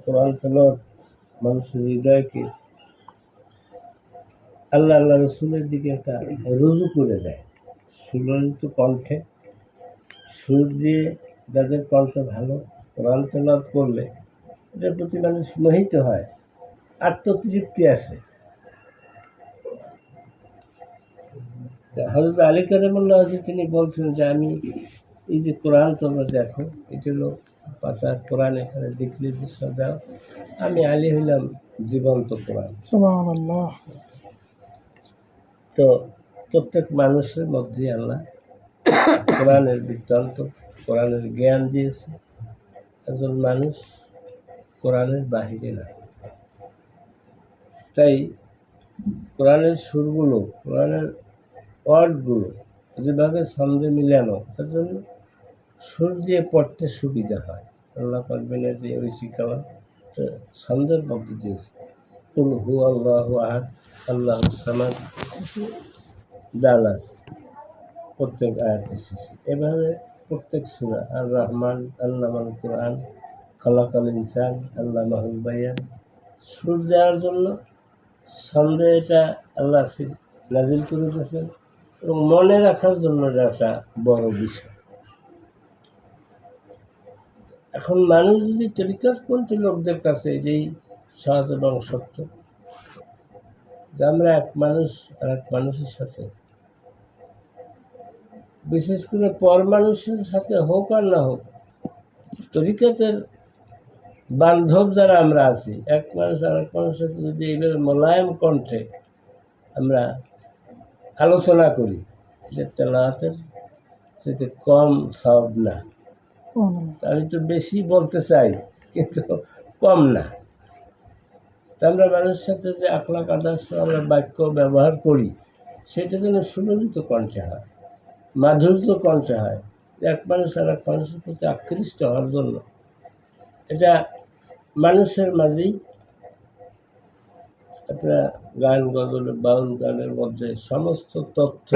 কোরআন তেলাওয়াত মানুষের হৃদয়কে আল্লাহ আল্লাহ রসুলের দিকে একটা রুজু করে দেয়। সুললিত কণ্ঠে সুর দিয়ে যাদের কণ্ঠ ভালো কোরআন তেলাওয়াত করলে এটার প্রতি মানুষ মোহিত হয়, আত্মতৃপ্তি আসে। হযরত আলী কারামাল্লাহ তিনি বলছেন যে আমি এই যে কোরআন তোমরা দেখো, এটা হলো পাতার কোরআন, এখানে দিক নির্দেশ দাও, আমি আলী হইলাম জীবন্ত কোরআন। সুবহানাল্লাহ। তো প্রত্যেক মানুষের মধ্যে আল্লাহ কোরআনের বৃত্তান্ত, কোরআনের জ্ঞান দিয়েছে। একজন মানুষ কোরআনের বাহিরে না। তাই কোরআনের সুরগুলো, কোরআনের ওয়ার্ডগুলো যেভাবে ছন্দে মিলানো, তার জন্য সুর দিয়ে পড়তে সুবিধা হয়। আল্লাহ পারবেন যে ঐশী কালাম ছন্দের মধ্যে দিয়েছে। কুল হু আল্লাহু আহাদ আল্লাহুস সামাদ দালাস প্রত্যেক আয়াতের শেষে। এভাবে প্রত্যেক সূরা আর রহমান আল্লামাল কোরআন, খালাকাল ইনসান আল্লামাহুল বায়ান, সুর দেওয়ার জন্য ছন্দে এটা আল্লাহ নাজিল করে দিয়েছেন এবং মনে রাখার জন্য এটা একটা বড় বিষয়। এখন মানুষ যদি তরিকাতপন্থী লোকদের কাছে এটাই সহজ এবং সত্য যে আমরা এক মানুষ আর এক মানুষের সাথে, বিশেষ করে পর মানুষের সাথে হোক আর না হোক, তরিকাতের বান্ধব যারা আমরা আছি, এক মানুষ আর এক মানুষের সাথে যদি এইভাবে মোলায়েম কণ্ঠে আমরা আলোচনা করি, এটা তেলাওয়াতের সেটা কম সওয়াব না। আমি তো বেশি বলতে চাই কিন্তু কম না। তা আমরা মানুষের সাথে যে আখলাক আদর্শ আমরা বাক্য ব্যবহার করি, সেটা যেন সুললিত কণ্ঠে হয়, মাধুর্য কণ্ঠে হয়, এক মানুষ আর এক মানুষের প্রতি আকৃষ্ট হওয়ার জন্য। এটা মানুষের মাঝেই আপনারা গান গজল বাউল গানের মধ্যে সমস্ত তথ্য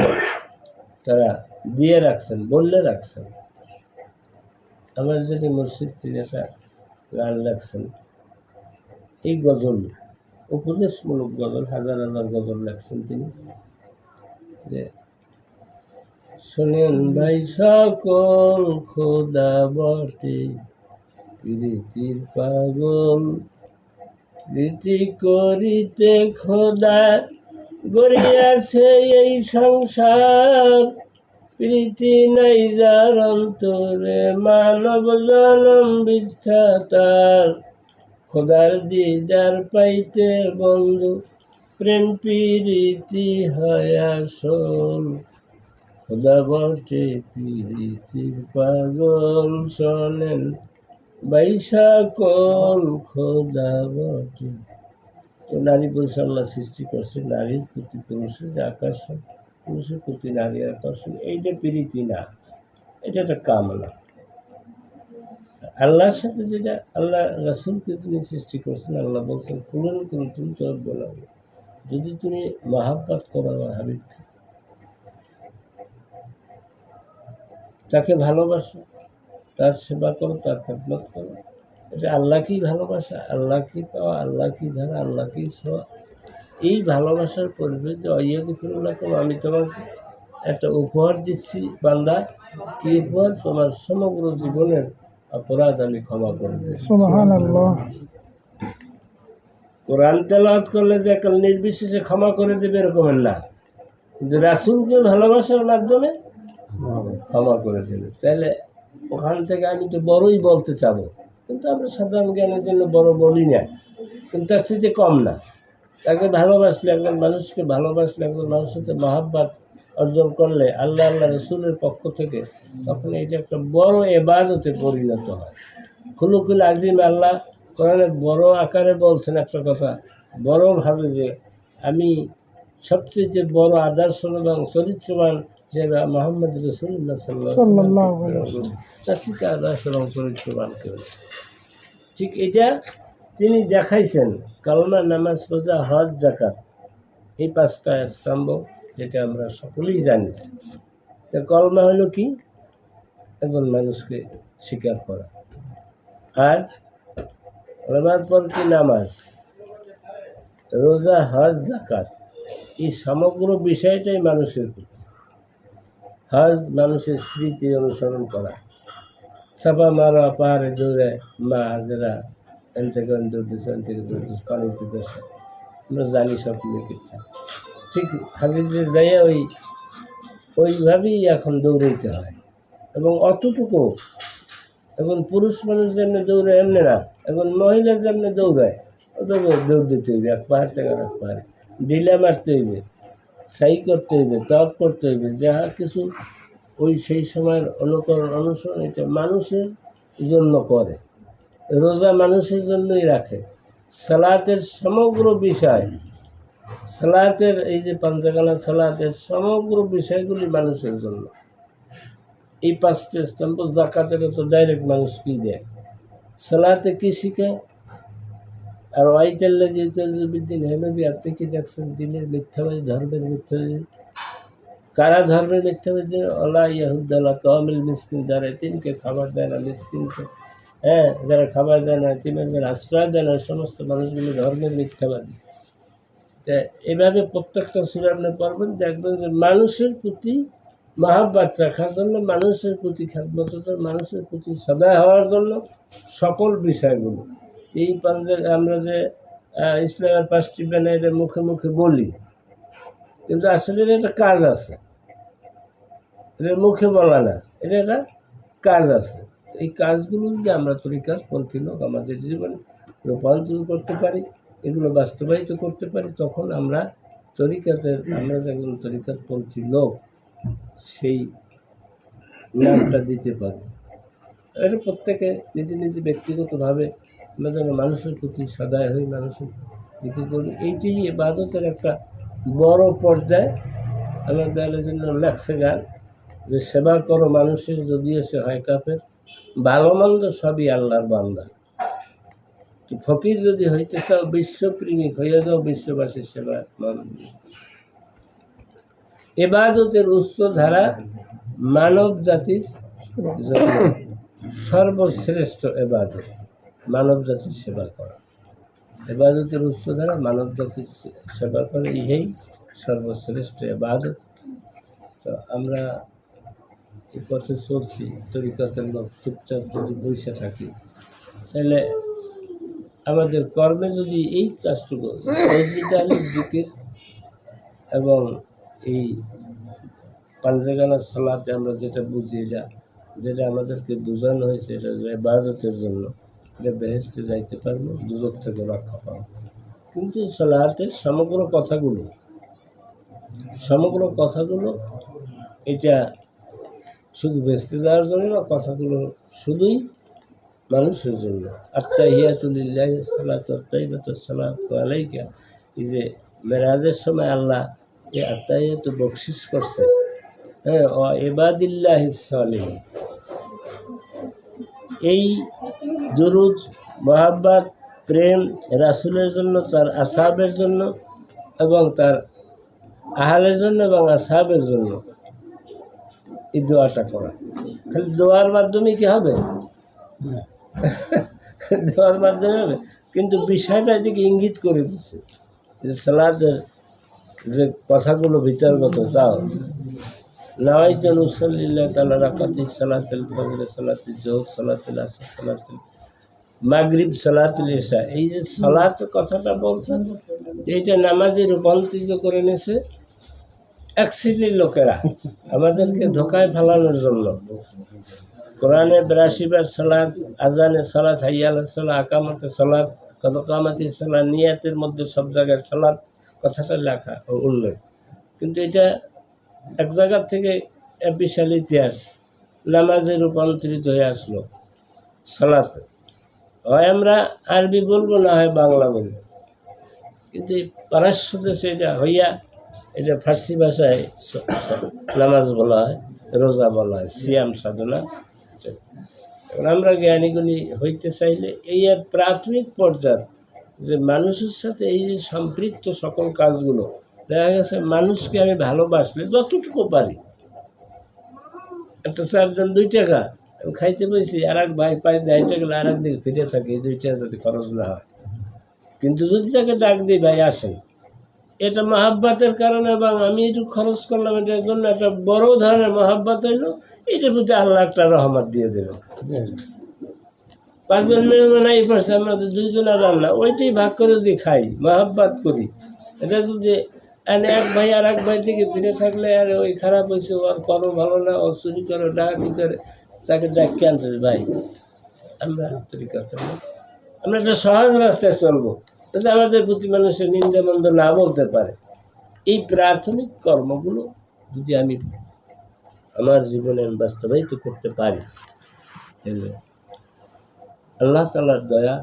তারা দিয়ে রাখছেন, বললে রাখছেন। আমার যিনি মুর্শিদ তিনি একটা গান লেখছেন, এই গজল উপদেশমূলক গজল, হাজার হাজার গজল লেখছেন তিনি, যে শোনেন ভাই সকল খোদা বটে প্রীতির পাগল, রীতি করিতে খোদা গড়িয়াছে এই সংসার, প্রীতি নাই যার অন্তরে মানব জনম বৃথা তার, খোদার দিদার পাইতে বন্ধু প্রেম প্রীতি হয় আসল, খোদা বটে প্রীতির পাগল, শোনেন ভাই সকল খোদা বটে। তো নারী পুরুষ আল্লাহ সৃষ্টি করছে, নারীর প্রতি পুরুষের যে আকর্ষণ, পুরুষের প্রতি নারীর আকর্ষণ, এইটা প্রীতি না, এটা একটা কামনা। আল্লাহর সাথে যেটা আল্লাহ রাসূলকে তিনি সৃষ্টি করছেন, আল্লাহ বলছেন কুলুন কুনতুম তুহিব্বুনা, যদি তুমি মহাব্বত করো আমার হাবিবকে, তাকে ভালোবাসো, তার সেবা করো, তার খেদমত করো, এটা আল্লাহকেই ভালোবাসা, আল্লাহকেই পাওয়া, আল্লাহকেই ধরা, আল্লাহকেই ছোঁয়া। এই ভালোবাসার পরিবেশ যে অইয়াগফিরুল্লাকুম, আমি তোমাকে একটা উপহার দিচ্ছি বান্দা। কি উপহার? তোমার সমগ্র জীবনের অপরাধ আমি ক্ষমা করে দিচ্ছি। সুবহানাল্লাহ। কোরআন তেলাওয়াত করলে যে একটা নির্বিশেষে ক্ষমা করে দেবে এরকমের না, কিন্তু রাসূলকে ভালোবাসার মাধ্যমে ক্ষমা করে দেবে। তাহলে ওখান থেকে আমি তো বড়ই বলতে চাবো, কিন্তু আমরা সাধারণ জ্ঞানের জন্য বড় বলি না, কিন্তু তার সাথে কম না। তাকে ভালোবাসলে, একজন মানুষকে ভালোবাসলে, একজন মানুষের সাথে মহাব্বত অর্জন করলে আল্লাহ আল্লাহ রসুলের পক্ষ থেকে, তখন এটা একটা বড় ইবাদতে পরিণত হয়। খুলুকুল আজিম, আল্লাহ কোরআনে বড় আকারে বলছেন একটা কথা, বড়ভাবে, যে আমি সবচেয়ে বড় আদর্শ এবং চরিত্রবান যে মোহাম্মদ রাসূলুল্লাহ সাল্লাল্লাহু আলাইহি ওয়াসাল্লাম, তার থেকে আদর্শ এবং চরিত্রবান কেউ। ঠিক এটা তিনি দেখাইছেন। কালমা, নামাজ, রোজা, হজ, যাকাত, এই পাঁচটা স্তম্ভ যেটা আমরা সকলেই জানি। তো কলমা হলো কি? একজন মানুষকে স্বীকার করা। আর নামাজ পর কি নামাজ, রোজা, হজ, জাকাত, এই সমগ্র বিষয়টাই মানুষের প্রতি। হজ মানুষের স্মৃতি অনুসরণ করা, চাপা মারা, পাহাড়ে দৌড়ে মা যারা এন থেকে দৌড়তেছে, এন থেকে দৌড়তেছে, পানি পিতেছে, আমরা জানি সব ইচ্ছা। ঠিক হাজিদের যাইয়া ওইভাবেই এখন দৌড়াইতে হয়, এবং অতটুকু এখন পুরুষ মানুষ যেমনি দৌড়ে এমনি না, এখন মহিলা যেমনি দৌড়ায় ওদেরকে দৌড় দিতে হইবে, এক পাহাড় থেকে এক পাহাড়ে ঢিলা মারতে হইবে, সাই করতে হইবে, তপ করতে হইবে, যাহা কিছু ওই সেই সময়ের অনুসরণ এটা মানুষের জন্য করে। রোজা মানুষের জন্যই রাখে। সালাতের সমগ্র বিষয়, সালাতের এই যে পাঞ্জাগানা সালাতের সমগ্র বিষয়গুলি মানুষের জন্য। এই পাঁচটা স্তম্ভ, জাকাতের তো ডাইরেক্ট মানুষ কি দেয়, সালাতে কি শিখে। আর ওয়াইটাল্লা দিন হেনবি, আপনি কি দেখছেন দিনের মিথ্যাবাদী, ধর্মের মিথ্যাবাদী? কারা ধর্মের মিথ্যাবাদী? আল্লাহ ইয়াহুদ্দাল্লাহ তহমিল মিসকিন, যারা এতিমকে খাবার দেয় না, মিসকিনকে যারা খাবার দেয় না, এতিমের যারা আশ্রয় দেয় না, সমস্ত মানুষগুলো ধর্মের মিথ্যাবাদী। তা এভাবে প্রত্যেকটা সূরা আপনি পড়বেন, দেখবেন যে মানুষের প্রতি মহাব্বত রাখার জন্য, মানুষের প্রতি খেদমত, মানুষের প্রতি সদয় হওয়ার জন্য সকল বিষয়গুলো। এই আমরা যে ইসলামের 5টি ব্যানার এটা মুখে মুখে বলি, কিন্তু আসলে এটা একটা কাজ আছে, এটা মুখে বলা না, এটা একটা কাজ আছে। এই কাজগুলো যদি আমরা তরিকাতপন্থী লোক আমাদের জীবনে রূপান্তর করতে পারি, এগুলো বাস্তবায়িত করতে পারি, তখন আমরা যখন তরিকাতপন্থী লোক সেই নামটা দিতে পারি। এটা প্রত্যেকে নিজে নিজে ব্যক্তিগতভাবে আমরা যেন মানুষের প্রতি সদয় হই, মানুষের দিকে করি। এইটি ইবাদতের একটা বড় পর্যায়ে। আমার দলের জন্য লেখছে গান যে সেবা করো মানুষের, যদিও সে হয় কাফের, ভালো মন্দ সবই আল্লাহর বান্দা। তো ফকির যদি হইতে চাও বিশ্বপ্রেমিক হইয়া যাও, বিশ্ববাসীর সেবা। ইবাদতের উচ্চ ধারা মানব জাতির জন্য সর্বশ্রেষ্ঠ ইবাদত, মানব জাতির সেবা করা। ইবাদতের উচ্চ ধারা মানব জাতির সেবা করা, ইহেই সর্বশ্রেষ্ঠ ইবাদত। তো আমরা এই পথে চলছি, তরিকতের লোক চুপচাপ যদি বসে থাকি, তাহলে আমাদের কর্মে যদি এই কাজটুকু জিকির এবং এই পাঞ্জাগানার সালাতে আমরা যেটা বুঝি, যেটা আমাদেরকে বোঝানো হয়েছে, এটা ইবাদতের জন্য, এটা বেহেশতে যাইতে পারবো, দুজক থেকে রক্ষা পাবো। কিন্তু সালাতের সমগ্র কথাগুলো এটা শুধু বেহেশতে যাওয়ার জন্য না, কথাগুলো শুধুই মানুষের জন্য। আত্তাহিয়াতুলিল্লাহি সালাতু আত-তাইয়্যিবাতু সালাতু আলাইকা, এই যে মেরাজের সময় আল্লাহ এই আত্তাহিয়াতু বকশিশ করছে, ও ইবাদিল্লাহিস সালিহিন, এই দুরূদ, মহাব্বত, প্রেম রাসূলের জন্য, তার আসহাবের জন্য এবং তার আহলের জন্য এবং আসহাবের জন্য এই দোয়াটা করা। খালি দোয়ার মাধ্যমে কি হবে? দোয়ার মাধ্যমে হবে, কিন্তু বিষয়টা এদিকে ইঙ্গিত করে দিচ্ছে যে সালাতের যে কথাগুলো ভিতরগত, তাও নাওয়াইতু নুসাল্লিল্লাহি তাআলা রাকাতি সালাতুল ফজর, সালাতুল জোহর, সালাতুল আসর, সালাতুল মাগরিব, সালাতুল ইশা। এই যে সালাতের কথাটা বলছেন, এইটা নামাজে রূপান্তরিত করে নিয়েছে এক শ্রেণীর লোকেরা আমাদেরকে ধোকায় ফেলানোর জন্য। কোরআনে 82 বার সালাত, আজানে সালাত, হাইয়া আলাস সালাত, আকামাতে সালাত, কত কামাতি সালাত, নিয়াতের মধ্যে সব জায়গায় সালাত কথাটা লেখা ও উল্লেখ। কিন্তু এটা এক জায়গার থেকে এক বিশাল ইতিহাস নামাজে রূপান্তরিত হয়ে আসলো সালাতে। হয় আমরা আরবি বলবো, না হয় বাংলা বলবো, কিন্তু এই পারস্য দেশে এটা হইয়া, এটা ফার্সি ভাষায় নামাজ বলা হয়, রোজা বলা হয়, সিয়াম সাধনা। আমরা জ্ঞানীগুলি হইতে চাইলে এই এক প্রাথমিক পর্যায়ে যে মানুষের সাথে এই যে সম্পৃক্ত সকল কাজগুলো, দেখা গেছে মানুষকে আমি ভালোবাসলে যতটুকু পারি, একটা 4 জন 2 টাকা আমি খাইতে পেয়েছি, আর এক ভাই পাই দায়িত্ব গেলে আর এক দিকে ফিরে থাকে, এই দুইটা যাতে খরচ না হয়। কিন্তু যদি তাকে ডাক দিই ভাই আসেন, এটা মহাব্বাতের কারণে, এবং আমি একটু খরচ করলাম এটার জন্য, একটা বড় ধরনের মহাব্বাত হইলো, এটার প্রতি আল্লাহ একটা রহমত দিয়ে দিল। 5 জন মেহমান এই পারছে, আমাদের 2 জনের রান্না, ওইটাই ভাগ করে যদি খাই, মহাব্বাত করি, এটা যদি এক ভাই আর এক ভাই থেকে ফিরে থাকলে, আর ওই খারাপ হয়েছে, ওর করো ভালো না, ও চুরি করে ডাকাতি করে, তাকে ডাক আনতে ভাই আমরা তরিকা করবো, আমরা একটা সহজ রাস্তায় চলবো, যাতে আমাদের প্রতি মানুষের নিন্দা মন্দ না বলতে পারে। এই প্রাথমিক কর্মগুলো যদি আমি আমার জীবনে বাস্তবায়িত করতে পারি, তাহলে আল্লাহ তাআলার দয়া,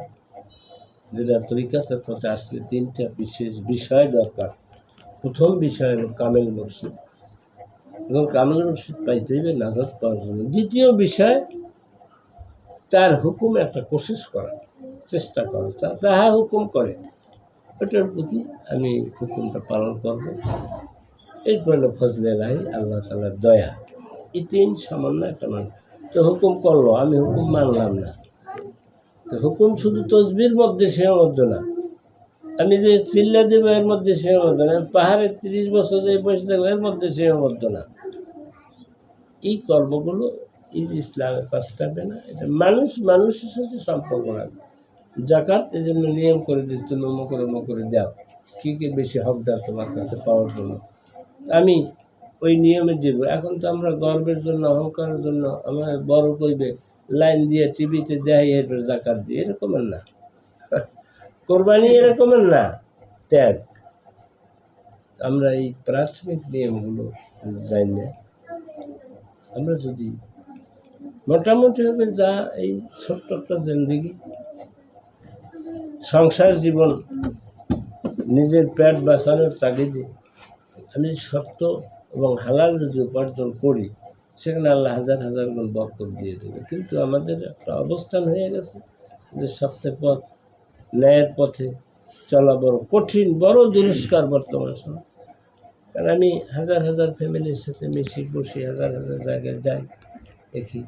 যেটা তরিকাতের পথে আসলে 3টা বিশেষ বিষয় দরকার। প্রথম বিষয় হলো কামেল মুর্শিদ, এবং কামেল মুর্শিদ পাইতে হবে নাজাত পাওয়ার জন্য। দ্বিতীয় বিষয় তার হুকুম একটা কোশিশ করা, চেষ্টা করা, তাহা হুকুম করে ওটার প্রতি আমি হুকুমটা পালন করবো। এরপর হলো ফজলে রাহি, আল্লাহ তাআলার দয়া। এই 3 সমন্বয় একটা মানুষ তো হুকুম করলো, আমি হুকুম মানলাম না, তো হুকুম শুধু তসবির মধ্যে সীমাবদ্ধ না, আমি যে চিল্লা দেবো এর মধ্যে সীমাবদ্ধ না, আমি পাহাড়ে 30 বছর যে বসে থাকবো এর মধ্যে সীমাবদ্ধ না। এই কর্মগুলো এই যে ইসলামের কাজ থাকবে না, এটা মানুষের সাথে সম্পর্ক রাখবে। জাকাত এই জন্য নিয়ম করে দিচ্ছে, তুমি অমুক করে দাও, কি বেশি হকদার তোমার কাছে পাওয়ার জন্য, আমি ওই নিয়মে দিব। এখন তো আমরা গর্বের জন্য, অহংকারের জন্য আমার বড় করবে লাইন দিয়ে টিভিতে দেয়, এরপর জাকাত দিয়ে, এরকমের না। কোরবানি এরকমের না, ত্যাগ। আমরা এই প্রাথমিক নিয়মগুলো জানি না, আমরা যদি মোটামুটি হবে যা এই ছোট্ট একটা জিন্দেগি, সংসার জীবন, নিজের পেট বাঁচানোর তাগিদে আমি সত্য এবং হালাল যদি উপার্জন করি, সেখানে আল্লাহ হাজার হাজার গুণ বরকত দিয়ে দেবে। কিন্তু আমাদের একটা অবস্থান হয়ে গেছে যে সত্যের পথ, ন্যায়ের পথে চলা বড় কঠিন, বড় দুরস্কার বর্তমান সময়। কারণ আমি হাজার হাজার ফ্যামিলির সাথে মিশি বসি, হাজার হাজার জায়গায় যাই, দেখি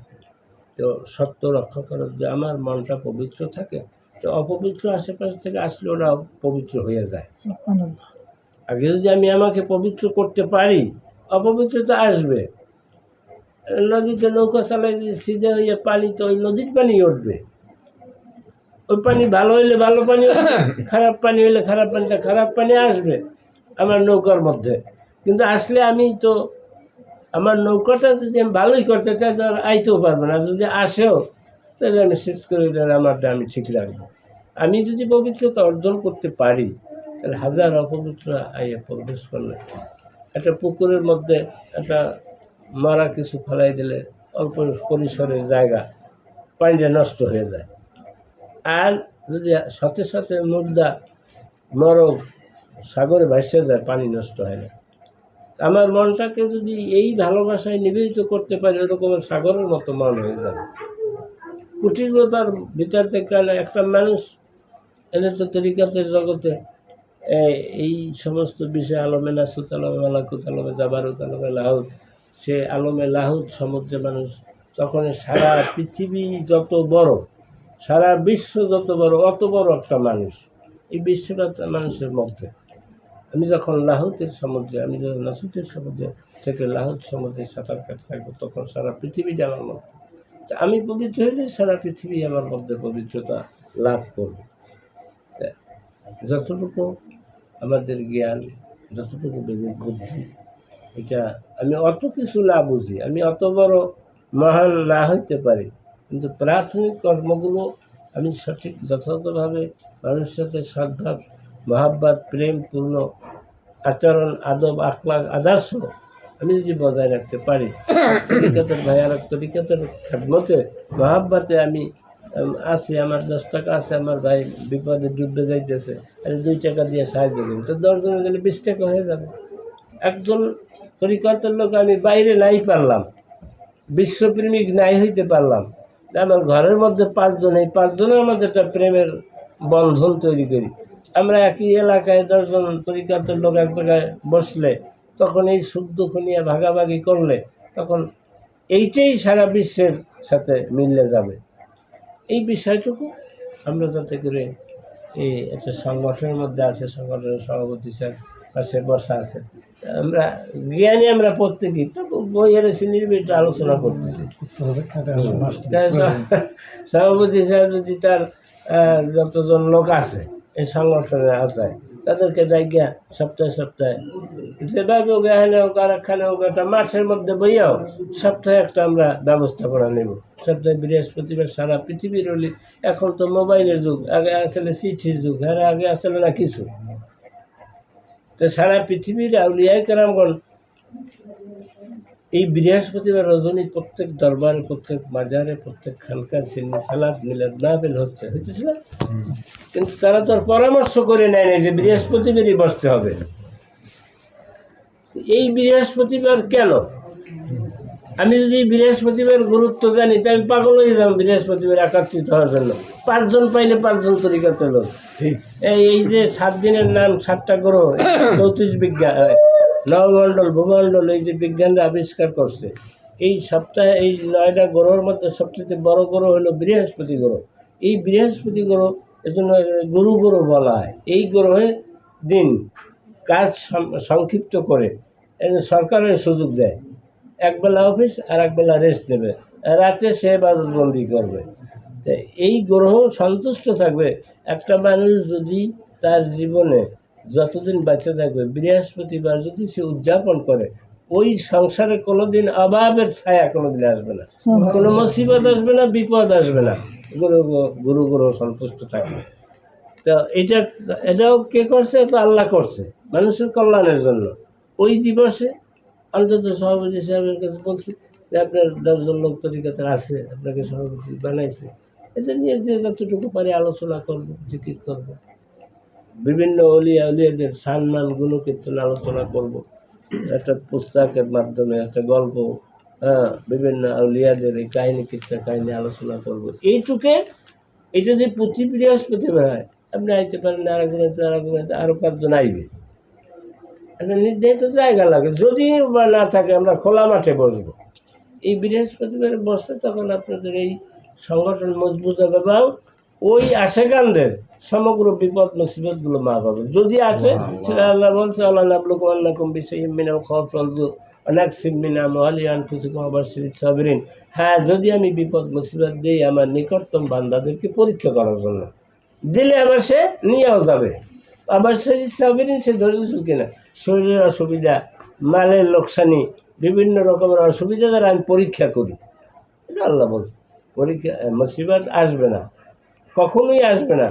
তো সত্য রক্ষা করার যে আমার মনটা পবিত্র থাকে, তো অপবিত্র আশেপাশ থেকে আসলে ওরা পবিত্র হয়ে যায়। আগে যদি আমি আমাকে পবিত্র করতে পারি, অপবিত্রতা আসবে। নদীতে নৌকা চালাই যদি সিধে হয়ে পানি, তো ওই নদীর পানি উঠবে, ওই পানি ভালো হইলে ভালো পানি, খারাপ পানি হইলে খারাপ পানি আসবে আমার নৌকার মধ্যে। কিন্তু আসলে আমি তো আমার নৌকাটা যদি আমি ভালোই করতে চাই, তো আইতেও পারবো না। যদি আসেও, তাহলে আমি শেষ করে দিলে আমারটা আমি ঠিক রাখবো। আমি যদি পবিত্রতা অর্জন করতে পারি, তাহলে হাজার অপবিত্র আইয়া প্রবেশ করলে, একটা পুকুরের মধ্যে একটা মারা কিছু ফেলাই দিলে অল্প পরিসরের জায়গা, পানিটা নষ্ট হয়ে যায়। আর যদি সাথে সাথে মুর্দা মরক সাগরে ভাসে যায়, পানি নষ্ট হয় না। আমার মনটাকে যদি এই ভালোবাসায় নিবেদিত করতে পারি, ওরকমের সাগরের মতো মন হয়ে যাবে। কুটিরতার ভিতর থেকে একটা মানুষ এদের তো তরিকাতের জগতে এই সমস্ত বিষয়, আলমে নাসুত, আলমে মালাকুত, আলমে জাবারুত, আলমে লাহুত, সে আলমে লাহুত সমুদ্রে মানুষ, তখন সারা পৃথিবী যত বড়, সারা বিশ্ব যত বড়, অত বড় একটা মানুষ এই বিশ্বটা মানুষের মধ্যে। আমি যখন লাহুতের সমুদ্রে, আমি যখন নাসুতের সমুদ্রে থেকে লাহুত সমুদ্রে সাঁতার কাটতে থাকবো, তখন সারা পৃথিবীটা আমার মধ্যে, আমি পবিত্র হলে সারা পৃথিবী আমার মধ্যে পবিত্রতা লাভ করবে। যতটুকু আমাদের জ্ঞান, যতটুকু বিবেক বুদ্ধি, এটা আমি অত কিছু না বুঝি, আমি অত বড় মহান না হইতে পারি, কিন্তু প্রাথমিক কর্মগুলো আমি সঠিক যথাযথভাবে মানুষের সাথে শ্রদ্ধা, মহাব্বত, প্রেমপূর্ণ আচরণ, আদব, আখলাক, আদর্শ আমি যদি বজায় রাখতে পারি, তরিকাতের ভাইয়ার তরিকাতের খেদমতে, মহাব্বতে আমি আছি, আমার 10 টাকা আছে, আমার ভাই বিপদে ডুববে যাইতেছে, আর 2 টাকা দিয়ে সাহায্য করবো, তো 10 জনে গেলে 20 টাকা হয়ে যাবে। একজন তরিকাতের লোক আমি বাইরে নাই পারলাম, বিশ্বপ্রেমিক নাই হইতে পারলাম, আমার ঘরের মধ্যে 5 জন, এই 5 জনের মধ্যে একটা প্রেমের বন্ধন তৈরি করি। আমরা একই এলাকায় 10 জন তরিকাতের লোক এক জায়গায় বসলে, তখন এই সুখ দুঃখ নিয়ে ভাগাভাগি করলে, তখন এইটাই সারা বিশ্বের সাথে মিলে যাবে। এই বিষয়টুকু আমরা যাতে করে এই একটা সংগঠনের মধ্যে আছে, সংগঠনের সভাপতি স্যার পাশে বসা আছে, আমরা জ্ঞানী আমরা প্রত্যেকেই তো বইয়ের এসে নির্বিষ্ট আলোচনা করতেছি। সভাপতি সাহেব যদি তার যতজন লোক আছে এই সংগঠনের আওতায় তাদেরকে জায়গা সপ্তাহে সপ্তাহে যেভাবে হোক এখানে হোক আর একখানে হোক একটা মাঠের মধ্যে বইয়াও সপ্তাহে একটা আমরা ব্যবস্থাপনা নেব। সপ্তাহে বৃহস্পতিবার সারা পৃথিবীর হলি, এখন তো মোবাইলের যুগ, আগে আসলে চিঠির যুগ, হ্যাঁ আগে আসলে না কিছু। তো সারা পৃথিবীর আউলিয়ায়ে কেরামগণ এই বৃহস্পতিবার রজনী প্রত্যেক দরবারে, প্রত্যেক মাজারে, প্রত্যেক খানকার সিন্নি সালাদ মিলাদ মাহফিল হইতেছিল, কিন্তু তারা তো আর পরামর্শ করে নেয় না যে বৃহস্পতিবারই বসতে হবে। এই বৃহস্পতিবার কেন? আমি যদি বৃহস্পতিবার গুরুত্ব জানি তাই আমি পাগল হয়ে যাব বৃহস্পতিবার একত্রিত হওয়ার জন্য। 5 জন পাইলে 5 জন তরিকাতে লোক। এই যে 7 দিনের নাম 7টা গ্রহ, 34 বিজ্ঞান, নবমণ্ডল ভূমণ্ডল, এই যে বিজ্ঞানরা আবিষ্কার করছে, এই সপ্তাহে এই 9টা গ্রহের মধ্যে সবচেয়ে বড় গ্রহ হলো বৃহস্পতি গ্রহ। এই বৃহস্পতি গ্রহ এজন্য গুরু গ্রহ বলা হয়। এই গ্রহের দিন কাজ সংক্ষিপ্ত করে সরকারের সুযোগ দেয়, একবেলা অফিস আর একবেলা রেস্ট নেবে, রাতে সে বাজতবন্দি করবে। তো এই গ্রহ সন্তুষ্ট থাকবে। একটা মানুষ যদি তার জীবনে যতদিন বেঁচে থাকবে বৃহস্পতিবার যদি সে উদযাপন করে, ওই সংসারে কোনোদিন অভাবের ছায়া কোনোদিন আসবে না, কোনো মুসিবত আসবে না, বিপদ আসবে না। গুরু গ্রহ সন্তুষ্ট থাকবে। তো এটাও কে করছে? তো আল্লাহ করছে মানুষের কল্যাণের জন্য। ওই দিবসে অন্তত সভাপতি সাহেবের কাছে বলছি যে আপনার 10 জন লোক তরিকাতে আছে, আপনাকে সভাপতি বানাইছে, এটা নিয়ে যে যতটুকু পারি আলোচনা করবো, জিকির করবো, বিভিন্ন উলিয়াদের সম্মান গুণকীর্তন আলোচনা করব, একটা পুস্তকের মাধ্যমে একটা গল্প, বিভিন্ন আউলিয়াদের এই কাহিনী কিচ্ছা কাহিনী আলোচনা করব। এইটুকে এটা যদি প্রতি বৃহস্পতিবার হয়, আপনি আইতে পারেন, আরেকজন আরও 5 জন আইবে। একটা নির্ধারিত জায়গা লাগে, যদি বা না থাকে আমরা খোলা মাঠে বসবো। এই বৃহস্পতিবারে বসলে তখন আপনাদের এই সংগঠন মজবুত হবে এবং ওই আশেকানদের সমগ্র বিপদ মুসিবতগুলো মা পাবে। যদি আসে সেটা আল্লাহ বলছে, আল্লাহ নাবলুকুম আন্নাকুম বিশাইইম মিনাল খাউফি ওয়াল জুই ওয়া নাকসিম মিন আমওয়ালি ওয়া আনফুসিকুম ওয়া বাশশিরিস সাবিরিন। হ্যাঁ, যদি আমি বিপদ মুসিবত দিই আমার নিকটতম বান্দাদেরকে পরীক্ষা করার জন্য, দিলে আবার সে নিয়েও যাবে। আবার সেই সাবিরিন, সে ধৈর্যশীল কিনা, শরীরের অসুবিধা, মালের লোকসানি, বিভিন্ন রকমের অসুবিধা দ্বারা আমি পরীক্ষা করি। এটা আল্লাহ বলছে। পরীক্ষা মুসিবত আসবে না, কখনোই আসবে না।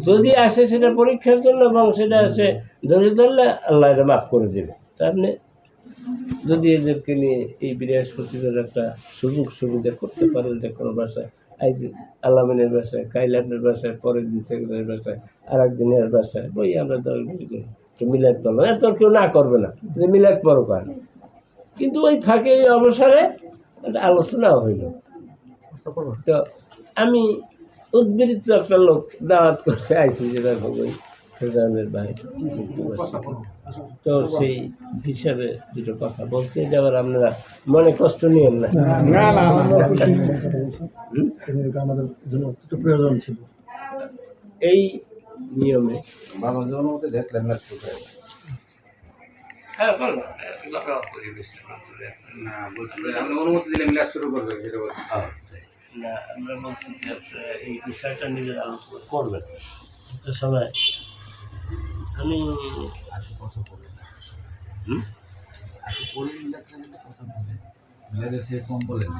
যদি আসে সেটা পরীক্ষার জন্য, এবং সেটা সে ধরে ধরলে আল্লাহ এটা মাফ করে দেবে। তা আপনি যদি এদেরকে নিয়ে এই বৃহস্পতিবার একটা সুযোগ সুবিধা করতে পারেন, যে কোনো বাসায় আইজ আলামিনের বাসায়, কাইলামের বাসায়, পরের দিন সেক্রেটারির বাসায়, আর একদিনের বাসায় বই আমরা 10-20 জন মিলাদ পড়লাম, এত কেউ না করবে না যে মিলাদ পড়ো কার, কিন্তু ওই ফাঁকে ওই অবসরে একটা আলোচনাও হইল। তো আমি উদ্বৃত্ত একটা লোক দাওয়াত করতে আইছি, যেটা ওই ফেজানের ভাই, তো সেই হিসাবে দুটো কথা বলছি। এটা আবার আপনারা মনে কষ্ট নিয়েন না। আমাদের জন্য প্রয়োজন ছিল এই নিয়মে দেখলেন হ্যাঁ, অনুমতি দিলে মিলাদ শুরু করবে, সেটা বলছি। না, আমরা বলছি যে এই বিষয়টা নিজের আলোচনা করবেন। একটা সময় আমি কথা বলে মিলাদের চেয়ে কম বলেন।